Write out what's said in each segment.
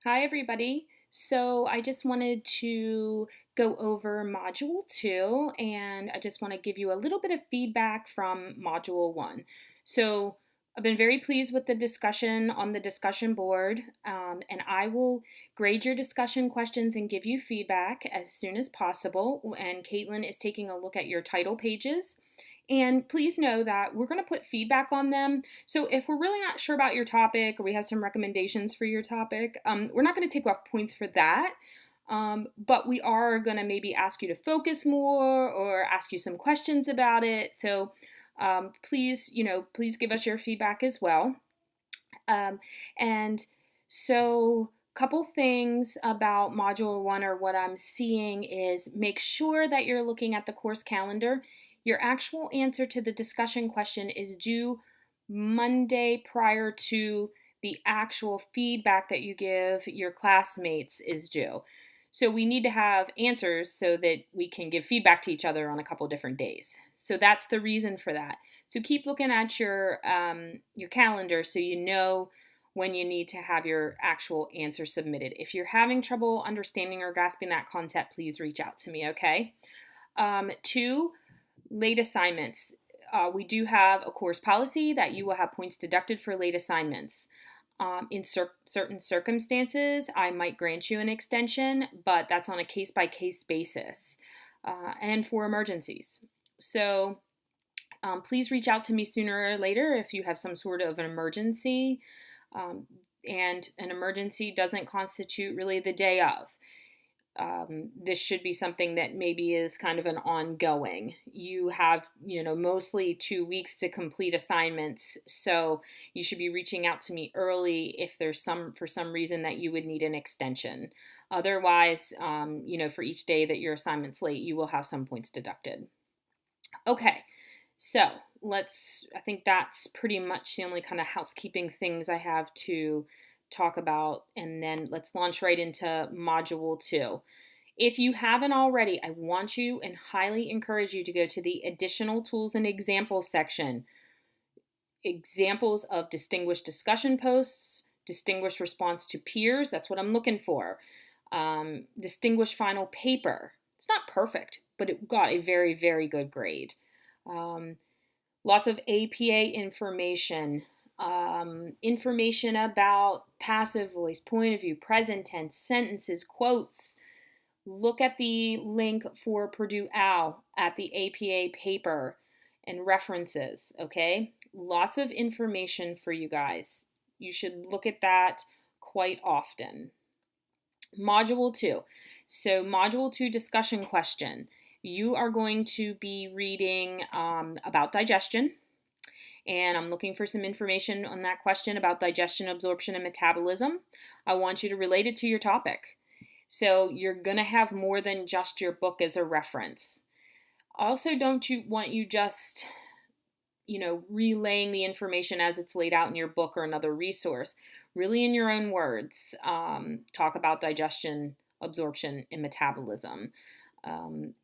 Hi, everybody. So I just wanted to go over Module 2, and I just want to give you a little bit of feedback from Module 1. So I've been very pleased with the discussion on the discussion board, and I will grade your discussion questions and give you feedback as soon as possible. And Caitlin is taking a look at your title pages. And please know that we're going to put feedback on them. So if we're really not sure about your topic or we have some recommendations for your topic, we're not going to take off points for that. But we are going to maybe ask you to focus more or ask you some questions about it. So please, please give us your feedback as well. And so couple things about module 1 or what I'm seeing is make sure that you're looking at the course calendar. Your actual answer to the discussion question is due Monday prior to the actual feedback that you give your classmates is due. So we need to have answers so that we can give feedback to each other on a couple different days. So that's the reason for that. So keep looking at your calendar so you know when you need to have your actual answer submitted. If you're having trouble understanding or grasping that concept, please reach out to me, okay? 2, late assignments. We do have a course policy that you will have points deducted for late assignments. In certain circumstances, I might grant you an extension, but that's on a case-by-case basis and for emergencies. So please reach out to me sooner or later if you have some sort of an emergency. And an emergency doesn't constitute really the day of. This should be something that maybe is kind of an ongoing. You have, mostly 2 weeks to complete assignments, so you should be reaching out to me early if there's for some reason that you would need an extension. Otherwise, for each day that your assignment's late, you will have some points deducted. Okay, so I think that's pretty much the only kind of housekeeping things I have to talk about, and then let's launch right into Module 2. If you haven't already, I want you and highly encourage you to go to the Additional Tools and Examples section. Examples of distinguished discussion posts, distinguished response to peers, that's what I'm looking for. Distinguished final paper. It's not perfect, but it got a very, very good grade. Lots of APA information, information about passive voice, point of view, present tense, sentences, quotes. Look at the link for Purdue OWL at the APA paper and references, okay? Lots of information for you guys. You should look at that quite often. Module 2. So Module 2 discussion question. You are going to be reading about digestion, and I'm looking for some information on that question about digestion, absorption, and metabolism. I want you to relate it to your topic. So you're going to have more than just your book as a reference. Also, don't you want you just, relaying the information as it's laid out in your book or another resource. Really in your own words, talk about digestion, absorption, and metabolism.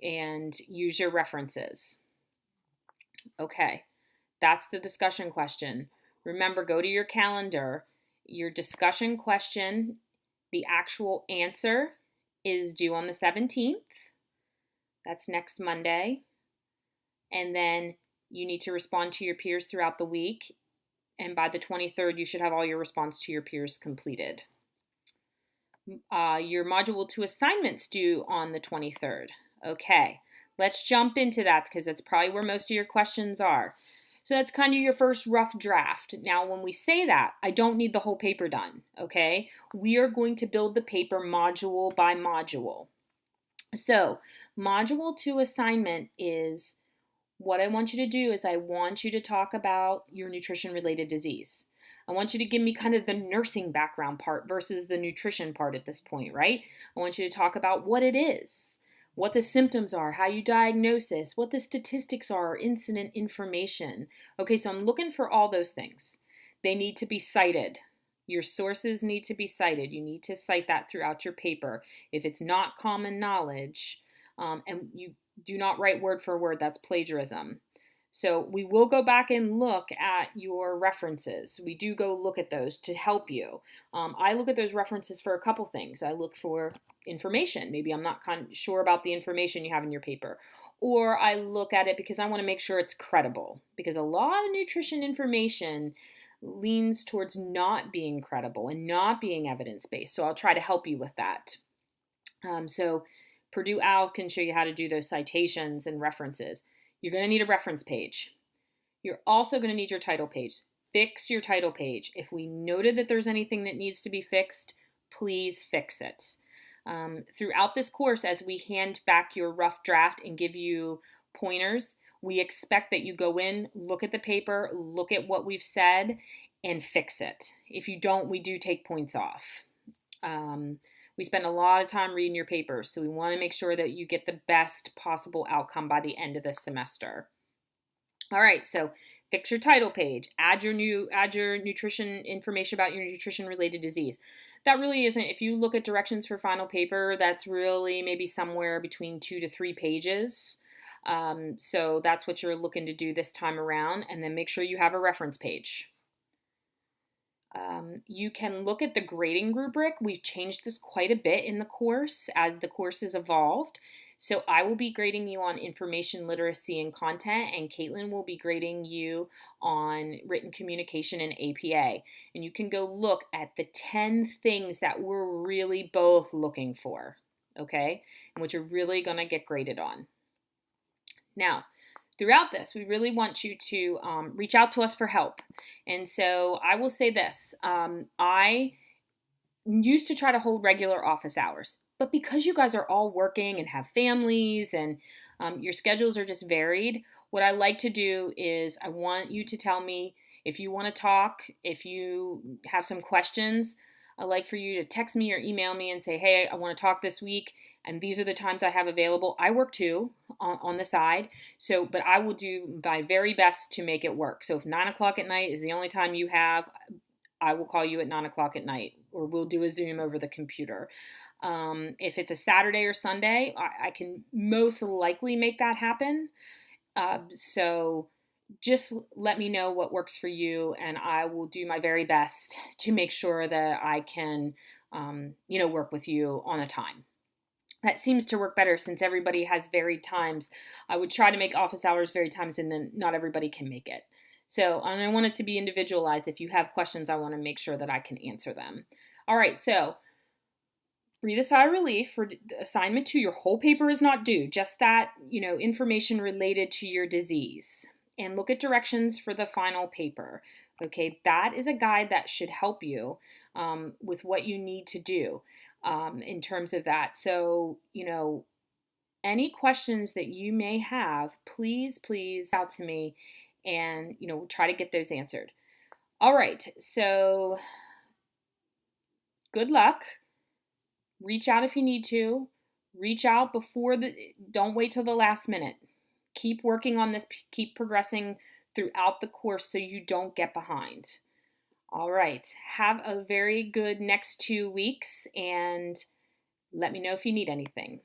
And use your references. Okay, that's the discussion question. Remember, go to your calendar. Your discussion question, the actual answer is due on the 17th. That's next Monday. And then you need to respond to your peers throughout the week. And by the 23rd, you should have all your response to your peers completed. Your Module 2 assignments due on the 23rd. Okay, let's jump into that because that's probably where most of your questions are. So that's kind of your first rough draft. Now, when we say that, I don't need the whole paper done, okay? We are going to build the paper module by module. So Module 2 assignment is, what I want you to do is I want you to talk about your nutrition-related disease. I want you to give me kind of the nursing background part versus the nutrition part at this point, right? I want you to talk about what it is, what the symptoms are, how you diagnose this, what the statistics are, incident information. Okay, so I'm looking for all those things. They need to be cited. Your sources need to be cited. You need to cite that throughout your paper. If it's not common knowledge, and you do not write word for word, that's plagiarism. So we will go back and look at your references. We do go look at those to help you. I look at those references for a couple things. I look for information. Maybe I'm not sure about the information you have in your paper. Or I look at it because I want to make sure it's credible. Because a lot of nutrition information leans towards not being credible and not being evidence-based. So I'll try to help you with that. So Purdue OWL can show you how to do those citations and references. You're going to need a reference page. You're also going to need your title page. Fix your title page. If we noted that there's anything that needs to be fixed, please fix it. Throughout this course, as we hand back your rough draft and give you pointers, we expect that you go in, look at the paper, look at what we've said, and fix it. If you don't, we do take points off. We spend a lot of time reading your papers, so we want to make sure that you get the best possible outcome by the end of the semester. All right, so fix your title page, add your nutrition information about your nutrition related disease. That really isn't, if you look at directions for final paper, that's really maybe somewhere between 2 to 3 pages. So that's what you're looking to do this time around, and then make sure you have a reference page. You can look at the grading rubric. We've changed this quite a bit in the course as the course has evolved. So I will be grading you on information literacy and content, and Caitlin will be grading you on written communication and APA. And you can go look at the 10 things that we're really both looking for, okay? And what you're really going to get graded on. Now, throughout this, we really want you to reach out to us for help. And so I will say this, I used to try to hold regular office hours, but because you guys are all working and have families and your schedules are just varied, what I like to do is I want you to tell me if you want to talk, if you have some questions. I like for you to text me or email me and say, hey, I want to talk this week, and these are the times I have available. I work too on the side, but I will do my very best to make it work. So if 9 o'clock at night is the only time you have, I will call you at 9 o'clock at night, or we'll do a Zoom over the computer. If it's a Saturday or Sunday, I can most likely make that happen. So just let me know what works for you, and I will do my very best to make sure that I can, work with you on a time. That seems to work better since everybody has varied times. I would try to make office hours varied times, and then not everybody can make it. So, and I want it to be individualized. If you have questions, I want to make sure that I can answer them. All right, so breathe a sigh of relief for assignment 2. Your whole paper is not due, just that, information related to your disease. And look at directions for the final paper. Okay, that is a guide that should help you with what you need to do in terms of that. So, any questions that you may have, please reach out to me, and we'll try to get those answered. All right, so good luck. Reach out if you need to. Reach out don't wait till the last minute. Keep working on this, keep progressing throughout the course so you don't get behind. All right, have a very good next 2 weeks, and let me know if you need anything.